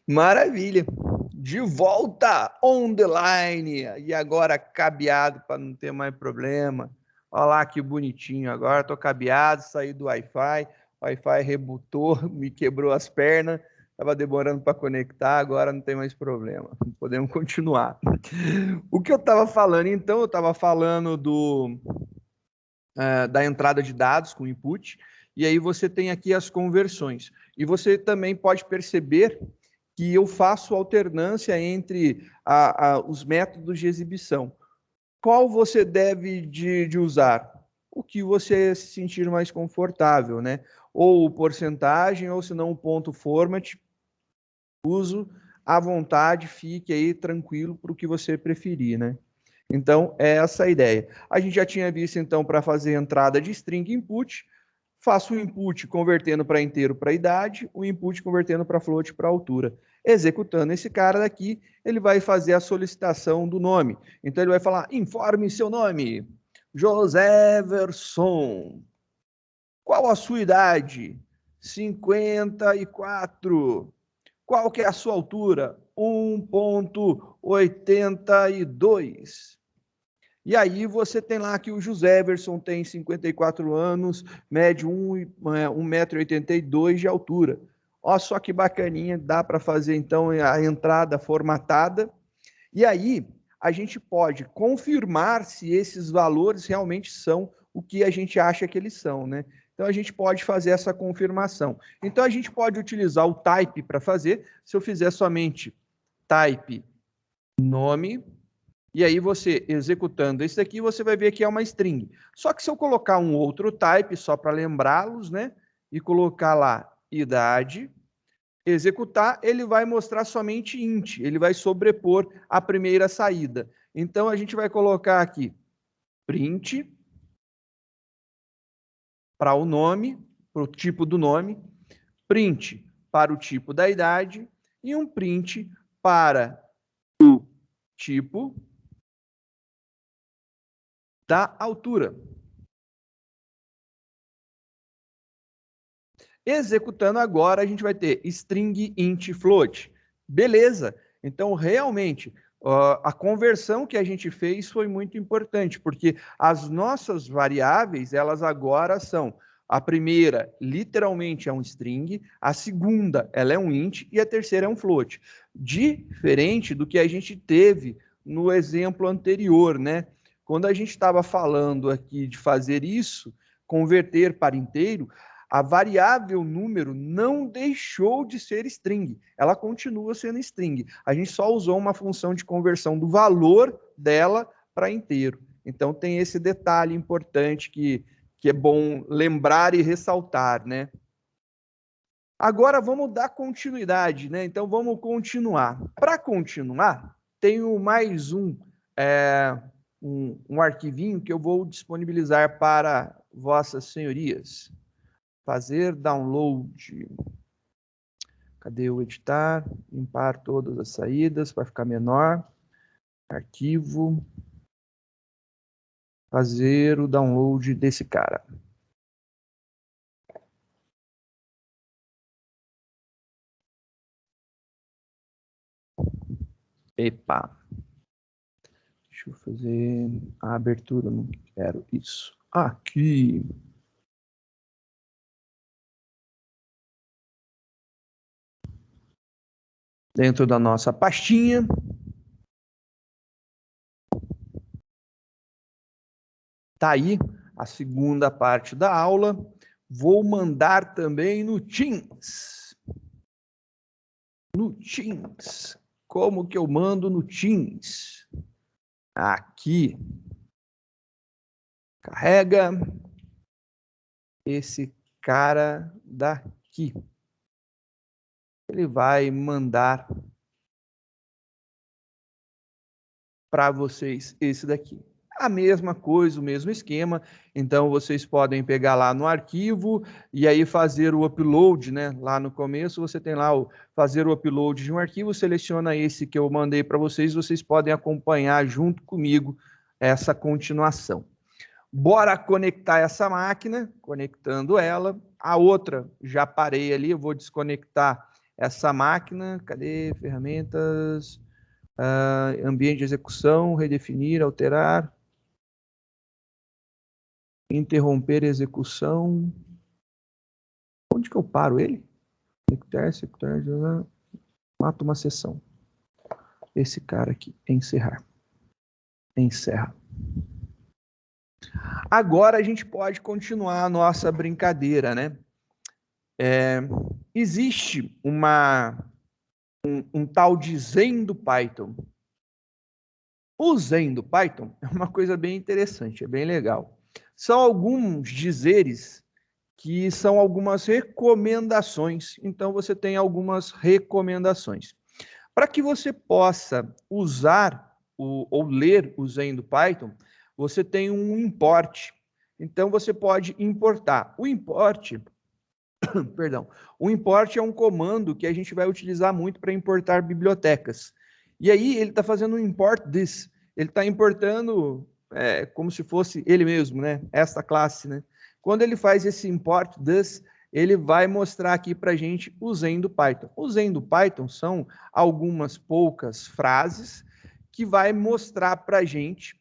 Maravilha. De volta on the line. E agora cabeado para não ter mais problema. Olha lá que bonitinho. Agora estou cabeado, saí do Wi-Fi. O Wi-Fi rebutou, me quebrou as pernas. Estava demorando para conectar, agora não tem mais problema. Podemos continuar. O que eu estava falando, então, eu estava falando da entrada de dados com input, e aí você tem aqui as conversões. E você também pode perceber que eu faço alternância entre os métodos de exibição. Qual você deve de usar? O que você se sentir mais confortável, né? Ou porcentagem, ou se não o ponto format, uso à vontade, fique aí tranquilo para o que você preferir, né? Então, é essa a ideia. A gente já tinha visto, então, para fazer entrada de string input, faço o input convertendo para inteiro para idade, o input convertendo para float para altura. Executando esse cara daqui, ele vai fazer a solicitação do nome. Então, ele vai falar, informe seu nome. Joséverson. Qual a sua idade? 54. Qual que é a sua altura? 1,82. E aí você tem lá que o Joséverson tem 54 anos, mede 1,82 m de altura. Olha só que bacaninha, dá para fazer então a entrada formatada. E aí a gente pode confirmar se esses valores realmente são o que a gente acha que eles são, né? Então a gente pode fazer essa confirmação. Então a gente pode utilizar o type para fazer. Se eu fizer somente type nome, e aí você executando esse daqui, você vai ver que é uma string. Só que se eu colocar um outro type, só para lembrá-los, né? E colocar lá idade, executar, ele vai mostrar somente int, ele vai sobrepor a primeira saída. Então a gente vai colocar aqui print para o nome, para o tipo do nome, print para o tipo da idade e um print para o tipo da altura. Executando agora, a gente vai ter string int float. Beleza. Então, realmente, a conversão que a gente fez foi muito importante, porque as nossas variáveis, elas agora são: a primeira, literalmente, é um string, a segunda, ela é um int, e a terceira é um float. Diferente do que a gente teve no exemplo anterior, né? Quando a gente estava falando aqui de fazer isso, converter para inteiro, a variável número não deixou de ser string, ela continua sendo string. A gente só usou uma função de conversão do valor dela para inteiro. Então tem esse detalhe importante que é bom lembrar e ressaltar, né? Agora vamos dar continuidade, né? Então vamos continuar. Para continuar, tenho mais um arquivinho que eu vou disponibilizar para vossas senhorias. Fazer download. Cadê o editar? Limpar todas as saídas para ficar menor. Arquivo. Fazer o download desse cara. Epa. Deixa eu fazer a abertura. Não quero isso. Aqui. Dentro da nossa pastinha. Tá aí a segunda parte da aula. Vou mandar também no Teams. No Teams. Como que eu mando no Teams? Aqui. Carrega esse cara daqui. Ele vai mandar para vocês esse daqui. A mesma coisa, o mesmo esquema. Então, vocês podem pegar lá no arquivo e aí fazer o upload, né? Lá no começo, você tem lá o fazer o upload de um arquivo, seleciona esse que eu mandei para vocês, vocês podem acompanhar junto comigo essa continuação. Bora conectar essa máquina, conectando ela. A outra, já parei ali, eu vou desconectar essa máquina, cadê ferramentas, ambiente de execução, redefinir, alterar, interromper a execução. Onde que eu paro ele? Executar, mato uma sessão. Esse cara aqui, encerrar. Encerra. Agora a gente pode continuar a nossa brincadeira, né? Existe um tal de Zen do Python. O Zen do Python é uma coisa bem interessante, é bem legal. São alguns dizeres que são algumas recomendações. Então, você tem algumas recomendações. Para que você possa usar ou ler o Zen do Python, você tem um import. Então, você pode importar. O import, perdão, o import é um comando que a gente vai utilizar muito para importar bibliotecas. E aí, ele está fazendo um import this. Ele está importando como se fosse ele mesmo, né? Esta classe, né? Quando ele faz esse import this, ele vai mostrar aqui para a gente o Zen do Python. O Zen do Python são algumas poucas frases que vai mostrar para a gente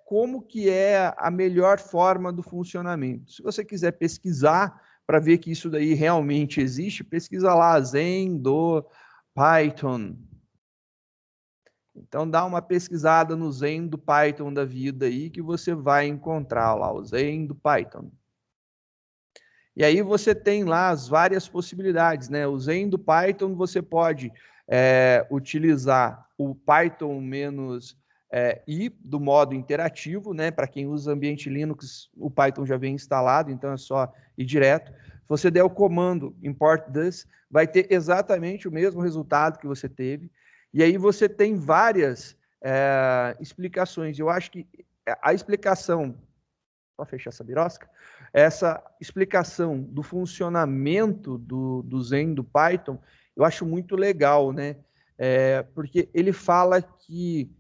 como que é a melhor forma do funcionamento. Se você quiser pesquisar para ver que isso daí realmente existe, pesquisa lá Zen do Python. Então, dá uma pesquisada no Zen do Python da vida aí, que você vai encontrar lá o Zen do Python. E aí você tem lá as várias possibilidades, né? O Zen do Python, você pode utilizar o Python menos i do modo interativo, né? Para quem usa ambiente Linux, o Python já vem instalado, então é só ir direto. Se você der o comando import this, vai ter exatamente o mesmo resultado que você teve. E aí você tem várias explicações. Eu acho que a explicação, só fechar essa birosca, essa explicação do funcionamento do Zen, do Python, eu acho muito legal, né? Porque ele fala que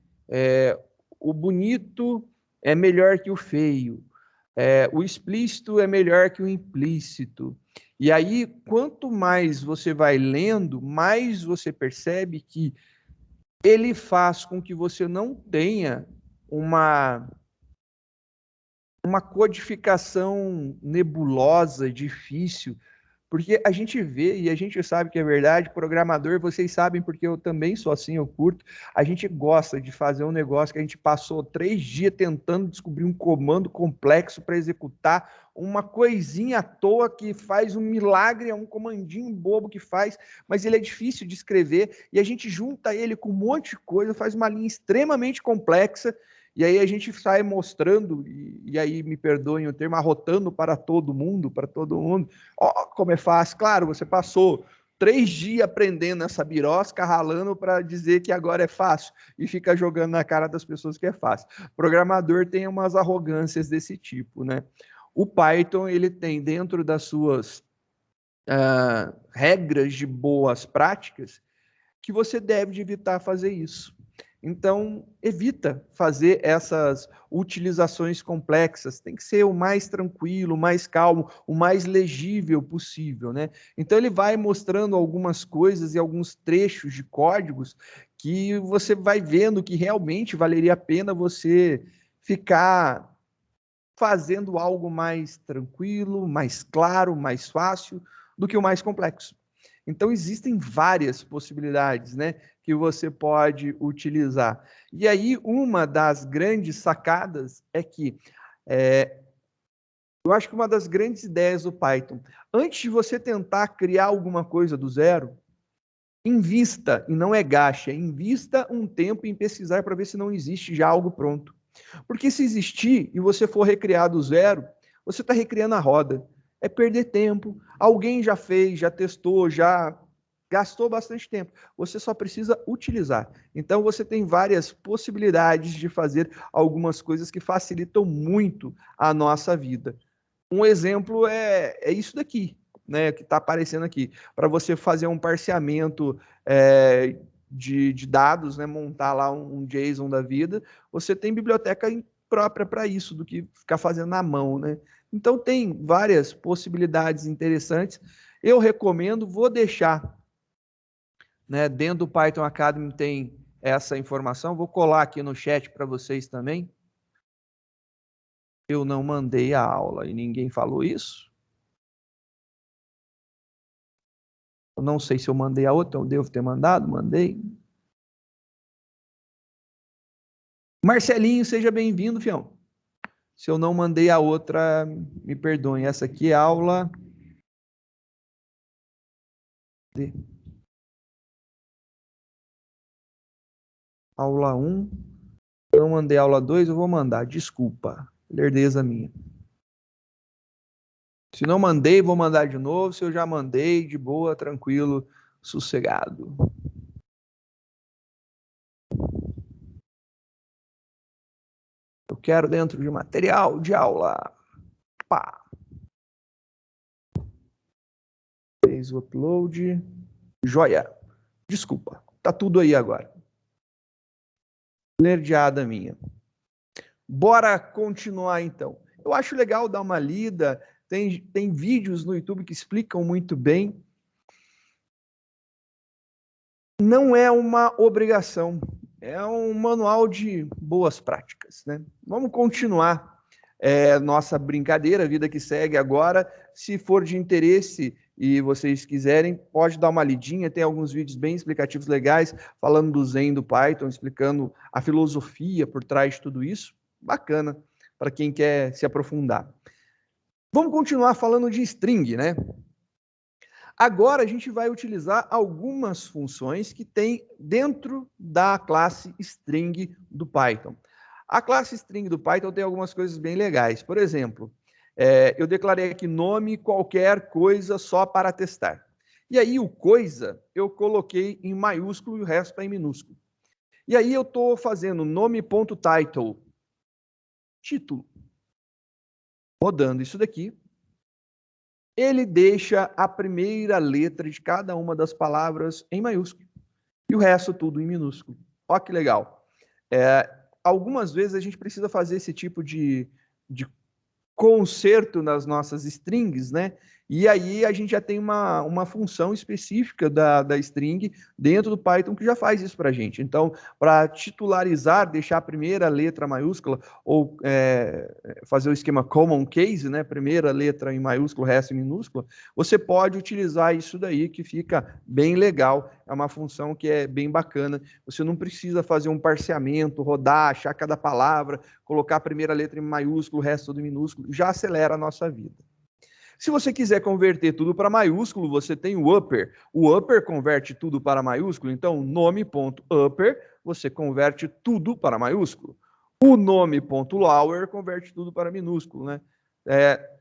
o bonito é melhor que o feio, o explícito é melhor que o implícito. E aí, quanto mais você vai lendo, mais você percebe que ele faz com que você não tenha uma codificação nebulosa, difícil, porque a gente vê e a gente sabe que é verdade, programador, vocês sabem, porque eu também sou assim, eu curto, a gente gosta de fazer um negócio que a gente passou 3 dias tentando descobrir um comando complexo para executar, uma coisinha à toa que faz um milagre, é um comandinho bobo que faz, mas ele é difícil de escrever, e a gente junta ele com um monte de coisa, faz uma linha extremamente complexa, e aí a gente sai mostrando, e aí me perdoem o termo, arrotando para todo mundo, ó, como é fácil. Claro, você passou 3 dias aprendendo essa birosca, ralando para dizer que agora é fácil, e fica jogando na cara das pessoas que é fácil. O programador tem umas arrogâncias desse tipo, né? O Python, ele tem dentro das suas regras de boas práticas que você deve evitar fazer isso. Então, evita fazer essas utilizações complexas. Tem que ser o mais tranquilo, o mais calmo, o mais legível possível, né? Então, ele vai mostrando algumas coisas e alguns trechos de códigos que você vai vendo que realmente valeria a pena você ficar fazendo algo mais tranquilo, mais claro, mais fácil do que o mais complexo. Então, existem várias possibilidades, né, que você pode utilizar. E aí, uma das grandes sacadas é que eu acho que uma das grandes ideias do Python, antes de você tentar criar alguma coisa do zero, invista, e não é gaste, invista um tempo em pesquisar para ver se não existe já algo pronto. Porque se existir e você for recriar do zero, você está recriando a roda. É perder tempo. Alguém já fez, já testou, já gastou bastante tempo. Você só precisa utilizar. Então, você tem várias possibilidades de fazer algumas coisas que facilitam muito a nossa vida. Um exemplo é isso daqui, né, que está aparecendo aqui. Para você fazer um parseamento de dados, né, montar lá um JSON da vida, você tem biblioteca própria para isso, do que ficar fazendo na mão, né? Então, tem várias possibilidades interessantes. Eu recomendo, vou deixar né? Dentro do Python Academy tem essa informação. Vou colar aqui no chat para vocês também. Eu não mandei a aula e ninguém falou isso. Eu não sei se eu mandei a outra, eu devo ter mandado, mandei. Marcelinho, seja bem-vindo, fião. Se eu não mandei a outra, me perdoem. Essa aqui é a aula... Aula 1. Eu não mandei aula 2, eu vou mandar. Desculpa. Lerdeza minha. Se não mandei, vou mandar de novo. Se eu já mandei, de boa, tranquilo, sossegado. Eu quero dentro de material de aula. Pá. Fez o upload. Joia. Desculpa. Tá tudo aí agora. Nerdeada minha. Bora continuar então. Eu acho legal dar uma lida. Tem vídeos no YouTube que explicam muito bem. Não é uma obrigação, é um manual de boas práticas, né? Vamos continuar nossa brincadeira, vida que segue agora. Se for de interesse e vocês quiserem, pode dar uma lidinha, tem alguns vídeos bem explicativos legais, falando do Zen, do Python, explicando a filosofia por trás de tudo isso. Bacana, para quem quer se aprofundar. Vamos continuar falando de string, né? Agora a gente vai utilizar algumas funções que tem dentro da classe string do Python. A classe string do Python tem algumas coisas bem legais. Por exemplo, eu declarei aqui nome qualquer coisa só para testar. E aí o coisa eu coloquei em maiúsculo e o resto está em minúsculo. E aí eu estou fazendo nome.title, título. Rodando isso daqui. Ele deixa a primeira letra de cada uma das palavras em maiúsculo e o resto tudo em minúsculo. Olha que legal. Algumas vezes a gente precisa fazer esse tipo de conserto nas nossas strings, né? E aí a gente já tem uma função específica da string dentro do Python que já faz isso para a gente. Então, para titularizar, deixar a primeira letra maiúscula ou fazer o esquema common case, né? Primeira letra em maiúsculo, resto em minúsculo, você pode utilizar isso daí que fica bem legal. É uma função que é bem bacana. Você não precisa fazer um parseamento, rodar, achar cada palavra, colocar a primeira letra em maiúsculo, o resto tudo em minúsculo. Já acelera a nossa vida. Se você quiser converter tudo para maiúsculo, você tem o upper. O upper converte tudo para maiúsculo, então nome.upper, você converte tudo para maiúsculo. O nome.lower converte tudo para minúsculo, né?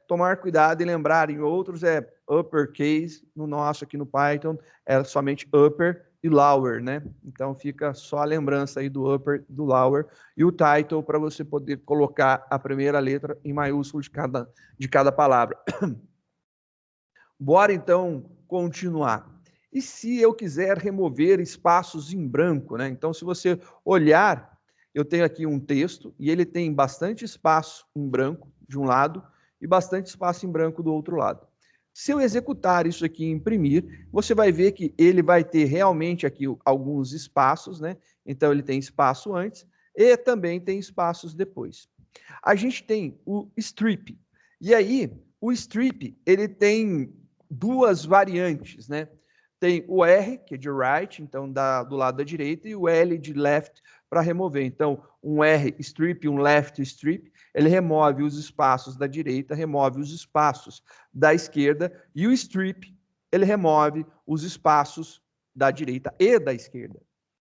Tomar cuidado e lembrar, em outros é uppercase, no nosso aqui no Python é somente upper e lower, né? Então fica só a lembrança aí do upper, do lower e o title para você poder colocar a primeira letra em maiúsculo de cada palavra. Bora então continuar. E se eu quiser remover espaços em branco, né? Então, se você olhar, eu tenho aqui um texto e ele tem bastante espaço em branco de um lado e bastante espaço em branco do outro lado. Se eu executar isso aqui e imprimir, você vai ver que ele vai ter realmente aqui alguns espaços, né? Então, ele tem espaço antes e também tem espaços depois. A gente tem o strip. E aí, o strip, ele tem duas variantes, né? Tem o R, que é de right, então do lado da direita, e o L de left para remover. Então, um R strip, um left strip, ele remove os espaços da direita, remove os espaços da esquerda, e o strip, ele remove os espaços da direita e da esquerda.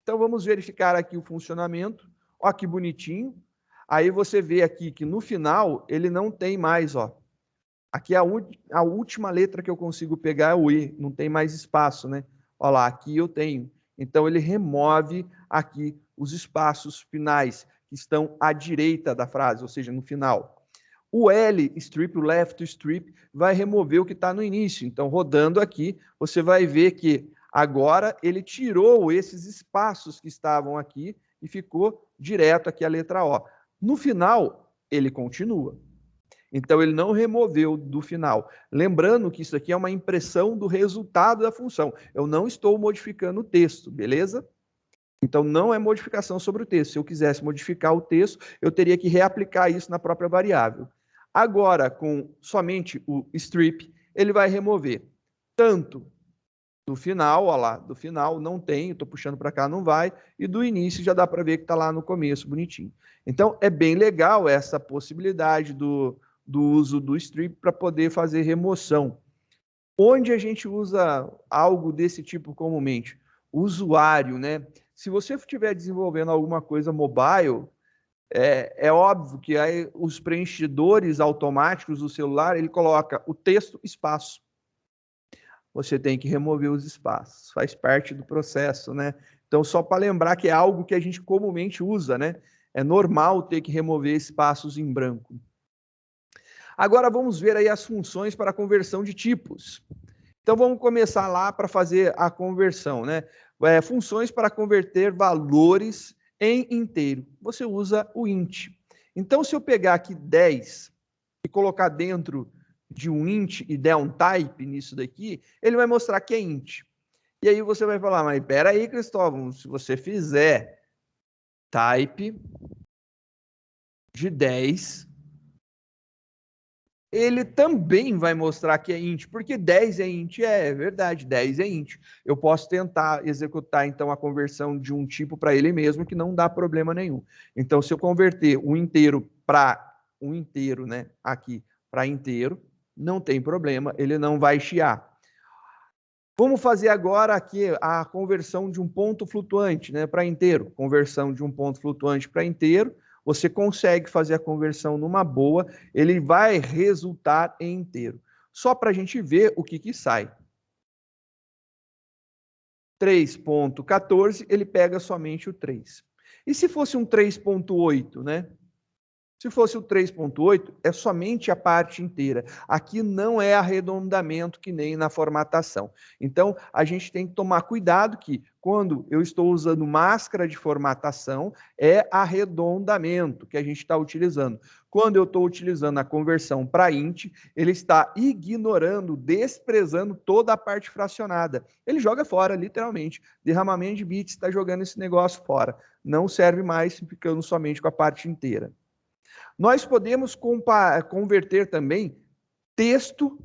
Então, vamos verificar aqui o funcionamento. Ó, que bonitinho. Aí você vê aqui que no final, ele não tem mais, ó. Aqui a última letra que eu consigo pegar é o E, não tem mais espaço, né? Olha lá, aqui eu tenho. Então, ele remove aqui os espaços finais que estão à direita da frase, ou seja, no final. O L strip, o left strip, vai remover o que está no início. Então, rodando aqui, você vai ver que agora ele tirou esses espaços que estavam aqui e ficou direto aqui a letra O. No final, ele continua. Então, ele não removeu do final. Lembrando que isso aqui é uma impressão do resultado da função. Eu não estou modificando o texto, beleza? Então, não é modificação sobre o texto. Se eu quisesse modificar o texto, eu teria que reaplicar isso na própria variável. Agora, com somente o strip, ele vai remover tanto do final, ó lá, do final não tem, estou puxando para cá, não vai, e do início já dá para ver que está lá no começo, bonitinho. Então, é bem legal essa possibilidade do uso do strip para poder fazer remoção. Onde a gente usa algo desse tipo comumente? O usuário, né? Se você estiver desenvolvendo alguma coisa mobile, é óbvio que aí os preenchedores automáticos do celular, ele coloca o texto, espaço. Você tem que remover os espaços, faz parte do processo, né? Então, só para lembrar que é algo que a gente comumente usa, né? É normal ter que remover espaços em branco. Agora vamos ver aí as funções para a conversão de tipos. Então vamos começar lá para fazer a conversão, né? Funções para converter valores em inteiro. Você usa o int. Então, se eu pegar aqui 10 e colocar dentro de um int e der um type nisso daqui, ele vai mostrar que é int. E aí você vai falar, mas espera aí, Cristóvão, se você fizer type de 10, ele também vai mostrar que é int, porque 10 é int, é verdade, 10 é int. Eu posso tentar executar, então, a conversão de um tipo para ele mesmo, que não dá problema nenhum. Então, se eu converter um inteiro para um inteiro, né, aqui, para inteiro, não tem problema, ele não vai chiar. Vamos fazer agora aqui a conversão de um ponto flutuante, né, para inteiro. Conversão de um ponto flutuante para inteiro. Você consegue fazer a conversão numa boa, ele vai resultar em inteiro. Só para a gente ver o que sai. 3.14, ele pega somente o 3. E se fosse um 3.8, né? Se fosse o 3.8, é somente a parte inteira. Aqui não é arredondamento que nem na formatação. Então, a gente tem que tomar cuidado que, quando eu estou usando máscara de formatação, é arredondamento que a gente está utilizando. Quando eu estou utilizando a conversão para int, ele está ignorando, desprezando toda a parte fracionada. Ele joga fora, literalmente. Derramamento de bits está jogando esse negócio fora. Não serve mais ficando somente com a parte inteira. Nós podemos converter também texto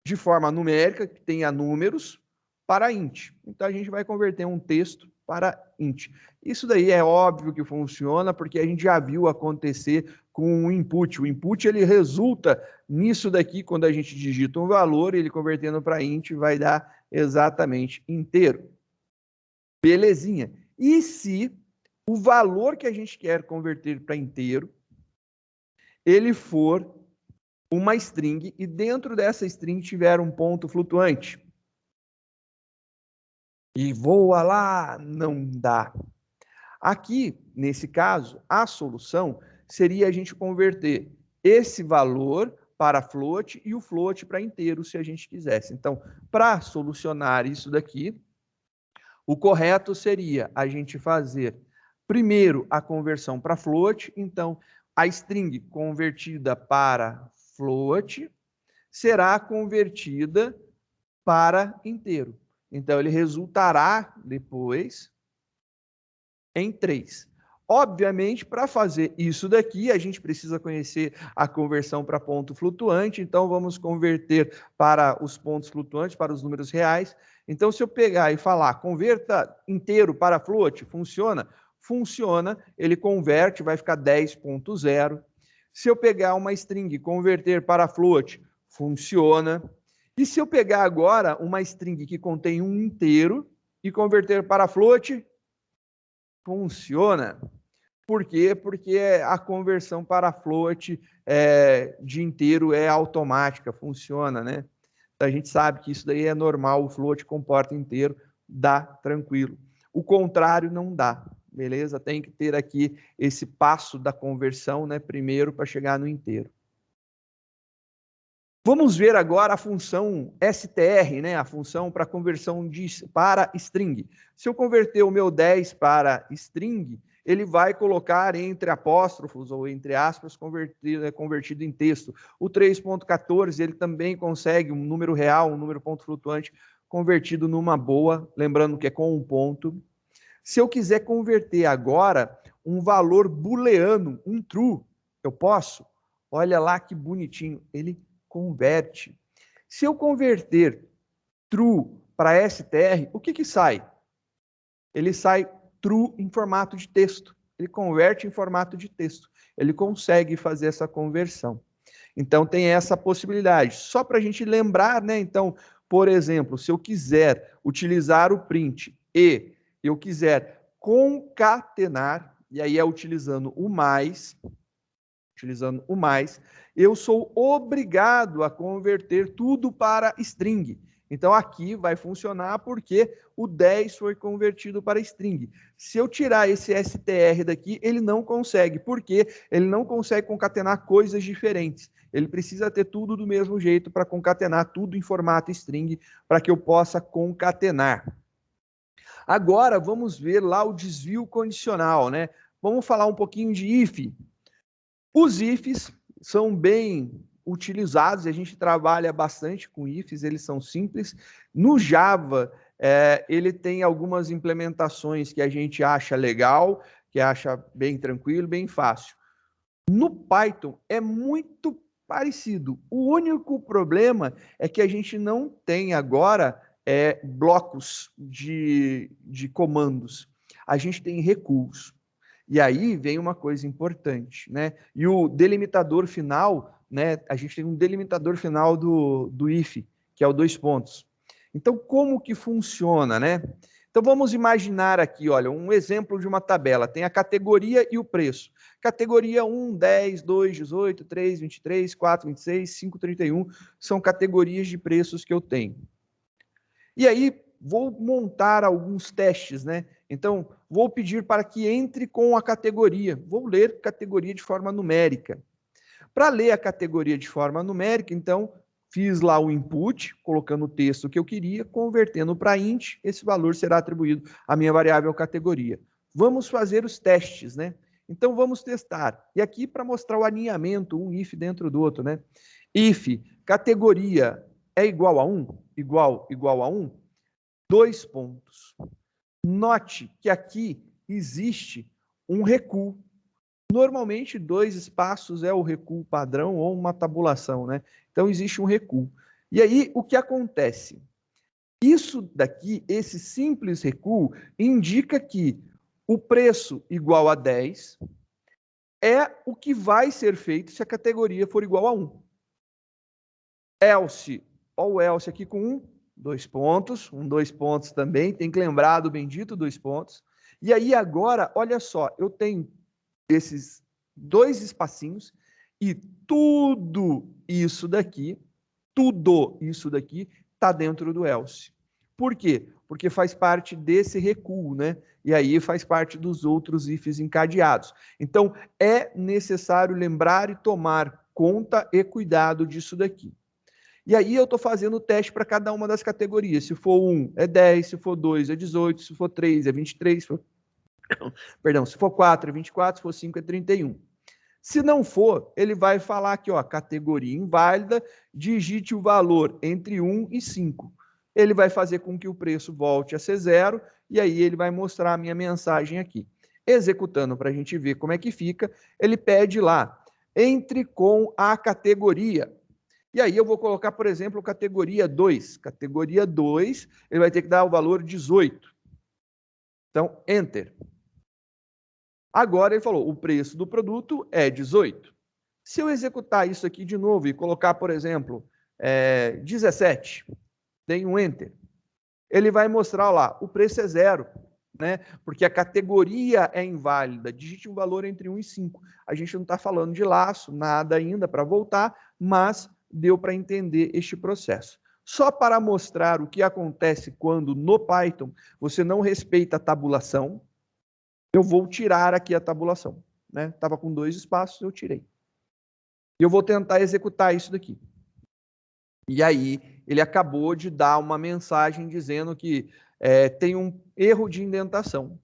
de forma numérica, que tenha números, para int. Então, a gente vai converter um texto para int. Isso daí é óbvio que funciona, porque a gente já viu acontecer com o input. O input, ele resulta nisso daqui, quando a gente digita um valor, ele convertendo para int vai dar exatamente inteiro. Belezinha. E se o valor que a gente quer converter para inteiro, ele for uma string e dentro dessa string tiver um ponto flutuante. E voa lá, não dá. Aqui, nesse caso, a solução seria a gente converter esse valor para float e o float para inteiro, se a gente quisesse. Então, para solucionar isso daqui, o correto seria a gente fazer primeiro a conversão para float, então a string convertida para float será convertida para inteiro. Então ele resultará depois em 3. Obviamente, para fazer isso daqui, a gente precisa conhecer a conversão para ponto flutuante, então vamos converter para os pontos flutuantes, para os números reais. Então, se eu pegar e falar, converta inteiro para float, funciona? Funciona, ele converte, vai ficar 10.0. Se eu pegar uma string e converter para float, funciona. E se eu pegar agora uma string que contém um inteiro e converter para float, funciona. Por quê? Porque a conversão para float de inteiro é automática, funciona, né? Então, a gente sabe que isso daí é normal, o float comporta inteiro, dá tranquilo. O contrário não dá, beleza? Tem que ter aqui esse passo da conversão, né, primeiro para chegar no inteiro. Vamos ver agora a função str, né, a função para conversão para string. Se eu converter o meu 10 para string, ele vai colocar entre apóstrofos ou entre aspas convertido em texto. O 3.14, ele também consegue um número real, um número ponto flutuante, convertido numa boa, lembrando que é com um ponto. Se eu quiser converter agora um valor booleano, um true, eu posso? Olha lá que bonitinho, ele converte. Se eu converter true para str, o que sai? Ele sai true em formato de texto. Ele converte em formato de texto. Ele consegue fazer essa conversão. Então, tem essa possibilidade. Só para a gente lembrar, né? Então, por exemplo, se eu quiser utilizar o print e eu quiser concatenar, e aí é utilizando o mais, eu sou obrigado a converter tudo para string. Então, aqui vai funcionar porque o 10 foi convertido para string. Se eu tirar esse str daqui, ele não consegue. Por quê? Ele não consegue concatenar coisas diferentes. Ele precisa ter tudo do mesmo jeito para concatenar tudo em formato string, para que eu possa concatenar. Agora, vamos ver lá o desvio condicional, né? Vamos falar um pouquinho de if. Os ifs são bem utilizados, a gente trabalha bastante com ifs, eles são simples. No Java, ele tem algumas implementações que a gente acha legal, que acha bem tranquilo, bem fácil. No Python é muito parecido. O único problema é que a gente não tem agora blocos de comandos. A gente tem recuos. E aí vem uma coisa importante, né? E o delimitador final, né? A gente tem um delimitador final do if, que é o 2 pontos. Então, como que funciona, né? Então, vamos imaginar aqui, olha, um exemplo de uma tabela. Tem a categoria e o preço. Categoria 1, 10, 2, 18, 3, 23, 4, 26, 5, 31. São categorias de preços que eu tenho. E aí, vou montar alguns testes, né? Então, vou pedir para que entre com a categoria. Vou ler categoria de forma numérica. Para ler a categoria de forma numérica, então, fiz lá o input, colocando o texto que eu queria, convertendo para int, esse valor será atribuído à minha variável categoria. Vamos fazer os testes, né? Então, vamos testar. E aqui, para mostrar o alinhamento, um if dentro do outro, né? If categoria é igual a 1, igual a 1, 2 pontos. Note que aqui existe um recuo. Normalmente, 2 espaços é o recuo padrão ou uma tabulação, né? Então, existe um recuo. E aí, o que acontece? Isso daqui, esse simples recuo, indica que o preço igual a 10 é o que vai ser feito se a categoria for igual a 1. Else, olha o else aqui com 1, 2 pontos, 2 pontos também, tem que lembrar do bendito 2 pontos. E aí agora, olha só, eu tenho esses 2 espacinhos e tudo isso daqui está dentro do else. Por quê? Porque faz parte desse recuo, né? E aí faz parte dos outros ifs encadeados. Então, é necessário lembrar e tomar conta e cuidado disso daqui. E aí eu estou fazendo o teste para cada uma das categorias. Se for 1, é 10, se for 2, é 18, se for 3, é 23, se for 4, é 24, se for 5, é 31. Se não for, ele vai falar aqui, ó, categoria inválida, digite o valor entre 1 e 5. Ele vai fazer com que o preço volte a ser 0, e aí ele vai mostrar a minha mensagem aqui. Executando para a gente ver como é que fica, ele pede lá, entre com a categoria. E aí eu vou colocar, por exemplo, categoria 2. Categoria 2, ele vai ter que dar o valor 18. Então, Enter. Agora ele falou, o preço do produto é 18. Se eu executar isso aqui de novo e colocar, por exemplo, 17, dei um Enter, ele vai mostrar lá, o preço é 0, né? Porque a categoria é inválida. Digite um valor entre 1 e 5. A gente não está falando de laço, nada ainda para voltar, mas deu para entender este processo. Só para mostrar o que acontece quando no Python você não respeita a tabulação, eu vou tirar aqui a tabulação. Estava com 2 espaços, eu tirei. E eu vou tentar executar isso daqui. E aí, ele acabou de dar uma mensagem dizendo que tem um erro de indentação.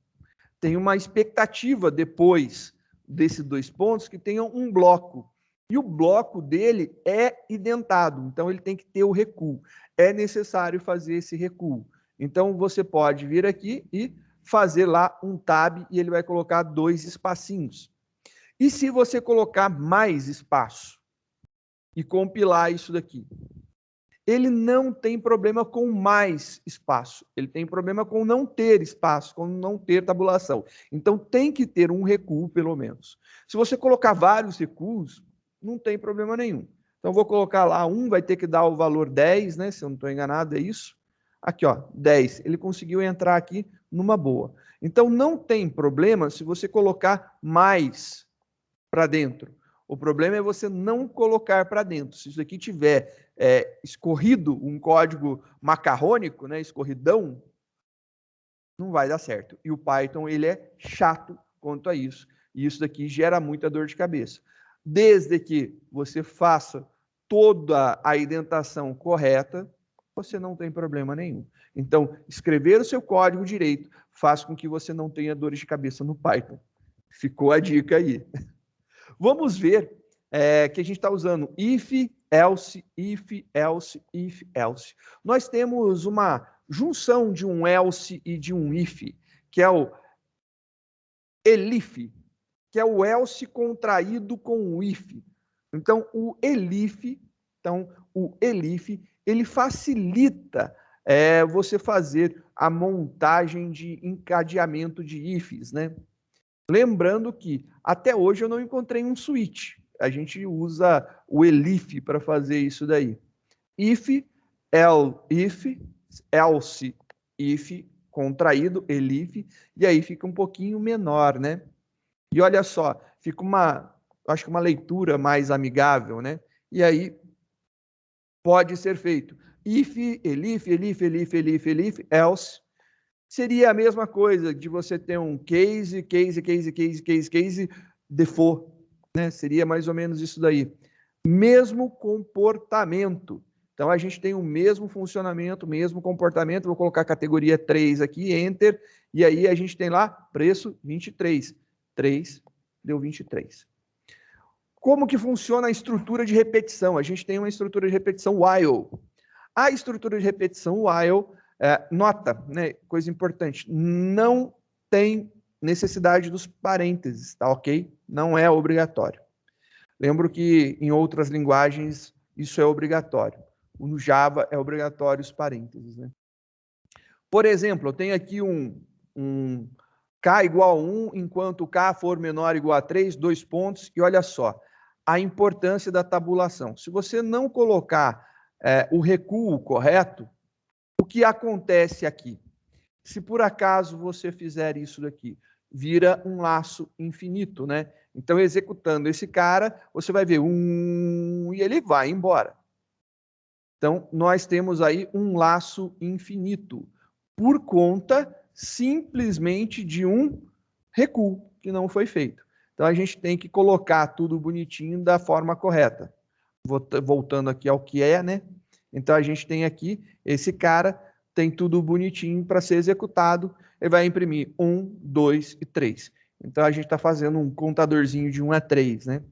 tem uma expectativa depois desses 2 pontos que tenha um bloco. E o bloco dele é identado, então ele tem que ter o recuo. É necessário fazer esse recuo. Então você pode vir aqui e fazer lá um tab e ele vai colocar 2 espacinhos. E se você colocar mais espaço e compilar isso daqui? Ele não tem problema com mais espaço, ele tem problema com não ter espaço, com não ter tabulação. Então tem que ter um recuo, pelo menos. Se você colocar vários recuos, não tem problema nenhum. Então vou colocar lá vai ter que dar o valor 10, né? Se eu não estou enganado, é isso. Aqui, ó, 10. Ele conseguiu entrar aqui numa boa. Então não tem problema se você colocar mais para dentro. O problema é você não colocar para dentro. Se isso aqui tiver escorrido, um código macarrônico, né, escorridão, não vai dar certo. E o Python, ele é chato quanto a isso. E isso daqui gera muita dor de cabeça. Desde que você faça toda a indentação correta, você não tem problema nenhum. Então, escrever o seu código direito faz com que você não tenha dores de cabeça no Python. Ficou a dica aí. Vamos ver que a gente está usando if, else, if, else, if, else. Nós temos uma junção de um else e de um if, que é o elif, que é o else contraído com o if. Então, o elif, ele facilita você fazer a montagem de encadeamento de ifs, né? Lembrando que até hoje eu não encontrei um switch. A gente usa o elif para fazer isso daí. If, else, if, contraído, elif, e aí fica um pouquinho menor, né? E olha só, fica acho que uma leitura mais amigável, né? E aí pode ser feito if, elif, else. Seria a mesma coisa de você ter um case, default, né? Seria mais ou menos isso daí. Mesmo comportamento. Então, a gente tem o mesmo funcionamento, mesmo comportamento. Vou colocar a categoria 3 aqui, enter, e aí a gente tem lá preço 23. 3 deu 23. Como que funciona a estrutura de repetição? A gente tem uma estrutura de repetição while. A estrutura de repetição while, nota, né, coisa importante, não tem necessidade dos parênteses, tá ok? Não é obrigatório. Lembro que em outras linguagens isso é obrigatório. No Java é obrigatório os parênteses, né? Por exemplo, eu tenho aqui um K igual a 1, enquanto K for menor ou igual a 3, 2 pontos, e olha só, a importância da tabulação. Se você não colocar o recuo correto, o que acontece aqui? Se por acaso você fizer isso daqui, vira um laço infinito, né? Então, executando esse cara, você vai ver e ele vai embora. Então, nós temos aí um laço infinito, por conta simplesmente de um recuo que não foi feito. Então, a gente tem que colocar tudo bonitinho da forma correta. Voltando aqui ao que é, né? Então, a gente tem aqui esse cara, tem tudo bonitinho para ser executado, ele vai imprimir 1, 2 e 3. Então, a gente está fazendo um contadorzinho de 1 a 3, né?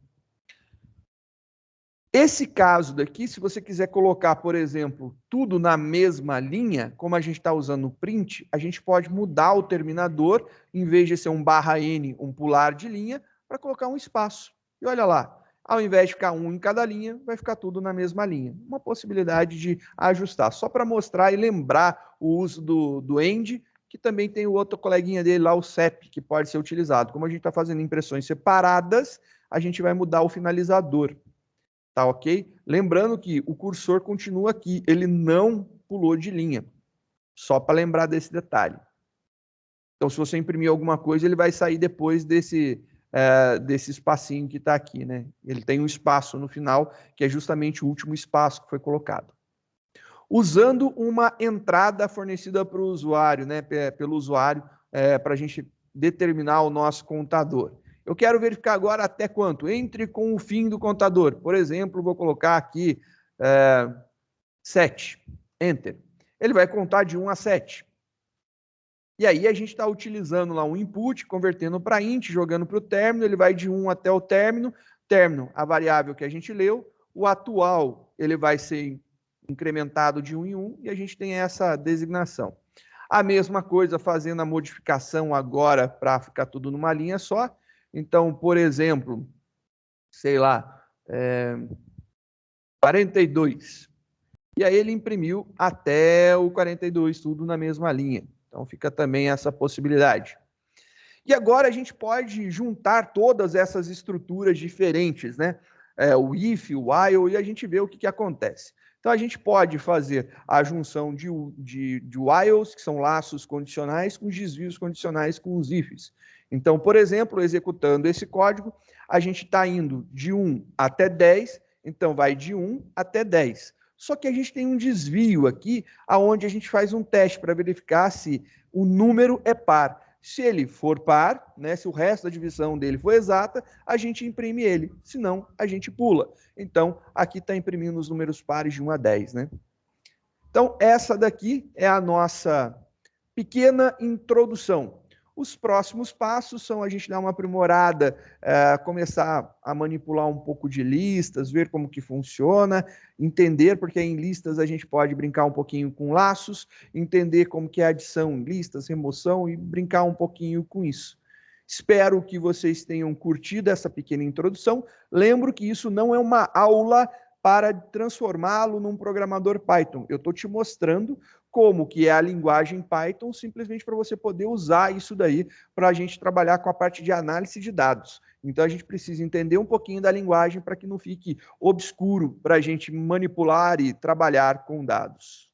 Esse caso daqui, se você quiser colocar, por exemplo, tudo na mesma linha, como a gente está usando o print, a gente pode mudar o terminador, em vez de ser um /n, um pular de linha, para colocar um espaço. E olha lá, ao invés de ficar um em cada linha, vai ficar tudo na mesma linha. Uma possibilidade de ajustar, só para mostrar e lembrar o uso do end, que também tem o outro coleguinha dele lá, o CEP, que pode ser utilizado. Como a gente está fazendo impressões separadas, a gente vai mudar o finalizador. Tá ok? Lembrando que o cursor continua aqui, ele não pulou de linha. Só para lembrar desse detalhe. Então, se você imprimir alguma coisa, ele vai sair depois desse espacinho que está aqui, né? Ele tem um espaço no final, que é justamente o último espaço que foi colocado. Usando uma entrada fornecida para o usuário, né? Pelo usuário, para a gente determinar o nosso contador. Eu quero verificar agora até quanto? Entre com o fim do contador. Por exemplo, vou colocar aqui 7. Enter. Ele vai contar de 1 a 7. E aí a gente está utilizando lá um input, convertendo para int, jogando para o término, ele vai de 1 até o término, a variável que a gente leu, o atual ele vai ser incrementado de 1 em 1 e a gente tem essa designação. A mesma coisa fazendo a modificação agora para ficar tudo numa linha só. Então, por exemplo, sei lá, 42. E aí ele imprimiu até o 42, tudo na mesma linha. Então fica também essa possibilidade. E agora a gente pode juntar todas essas estruturas diferentes, né? O if, o while, e a gente vê o que acontece. Então a gente pode fazer a junção de whiles, que são laços condicionais, com desvios condicionais com os ifs. Então, por exemplo, executando esse código, a gente está indo de 1 até 10, então vai de 1 até 10. Só que a gente tem um desvio aqui, aonde a gente faz um teste para verificar se o número é par. Se ele for par, né, se o resto da divisão dele for exata, a gente imprime ele. Se não, a gente pula. Então, aqui está imprimindo os números pares de 1 a 10. Né? Então, essa daqui é a nossa pequena introdução. Os próximos passos são a gente dar uma aprimorada, começar a manipular um pouco de listas, ver como que funciona, entender, porque em listas a gente pode brincar um pouquinho com laços, entender como que é adição em listas, remoção e brincar um pouquinho com isso. Espero que vocês tenham curtido essa pequena introdução. Lembro que isso não é uma aula para transformá-lo num programador Python. Eu estou te mostrando como que é a linguagem Python, simplesmente para você poder usar isso daí para a gente trabalhar com a parte de análise de dados. Então, a gente precisa entender um pouquinho da linguagem para que não fique obscuro para a gente manipular e trabalhar com dados.